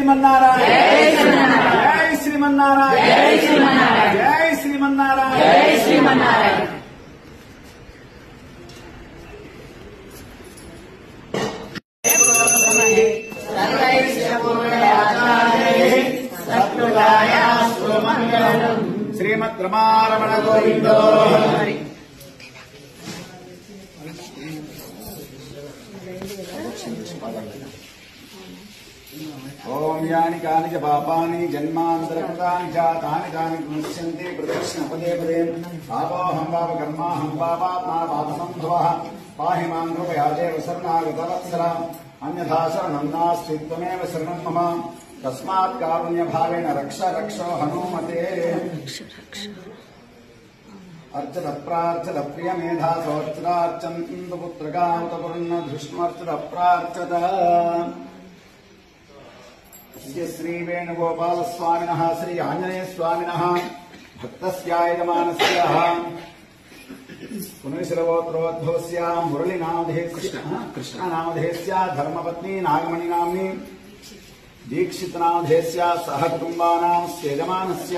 శ్రీమన్నారాయణ జై శ్రీమన్నారాయణ జై శ్రీమన్నారాయణ జై శ్రీమన్నారాయణ. శ్రీమద్ రమారమణ గోవిందో. ఓం యాని కాని చ పాపాని జన్మాంతరకృతాని చ తాని తాని పునశ్యంతి ప్రదక్షిణ పదే పదే. పాపోహం పాప కర్మాహం పాపాత్మా పాపసంభవః పాహి మాం కృపయా దేవ శరణాగతవత్సల. అన్యథా శరణం నాస్తి త్వమేవ శరణం మమ. తస్మాత్ కారుణ్యభావేన రక్ష రక్షో హనుమతే. అర్చత ప్రార్చత ప్రియమేధాసోర్చతార్చంతు పుత్రకామతపూర్ణ ధృష్మర్చత ప్రార్చత. శ్రీ వేణుగోపాలస్వామినః శ్రీ ఆంజనేయస్వామినః భక్తస్యాయజమానస్య పునశ్రవోత్రోద్భవస్య మురళీనామధేయస్య కృష్ణనామధేయస్య ధర్మపత్ని నాగమణినామ్ని దీక్షితనామధేయస్య సహ కుటుంబానాం యజమానస్య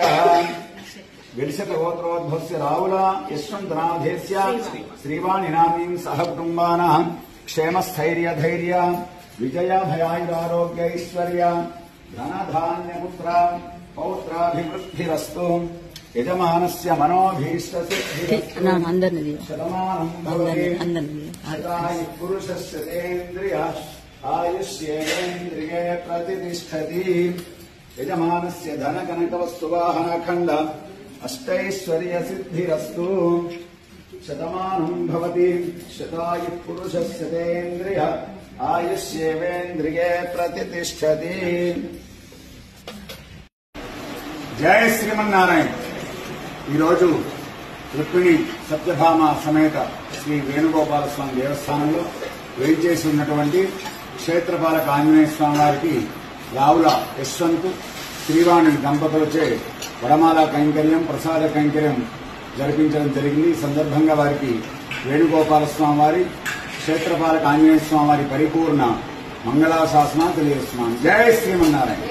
విడిశతగోత్రోద్భవస్య రావుల యశ్వంతనామధేయస్య శ్రీవాణినామ్నీం సహ కుటుంబానాం క్షేమస్థైర్య ధైర్య విజయ భయాయురారోగ్యైశ్వర్య ధనధాన్యపుత్ర పౌత్రాభివృద్ధిరస్తు. యజమానస్య మనోభీష్టసిద్ధిరస్తు. శతమానం భవతి శతాయు పురుషస్య తేంద్రియ ఆయుష్యేంద్రియే ప్రతిష్టతి. యజమానస్య ధనకనకవస్తువాహనఖండ అష్టైశ్వర్య సిద్ధిరస్తు. శతమానం భవతి శతాయు పురుషస్య తేంద్రియ ఆయుష్యేంద్రియే ప్రతిష్టతి. జయ శ్రీమన్నారాయణ. ఈరోజు రుక్మిణి సత్యభామ సమేత శ్రీ వేణుగోపాలస్వామి దేవస్థానంలో వేయించేసి ఉన్నటువంటి క్షేత్రపాలక ఆంజనేయ స్వామి వారికి రావుల యశ్వంత్ శ్రీవాణి దంపతులచే వడమాల కైంకర్యం ప్రసాద కైంకర్యం జరిపించడం జరిగింది. ఈ సందర్భంగా వారికి వేణుగోపాలస్వామి వారి క్షేత్రపాలక ఆంజనేయ స్వామి వారి పరిపూర్ణ మంగళాశాసనాలు తెలియజేస్తున్నాను. జై శ్రీమన్నారాయణ.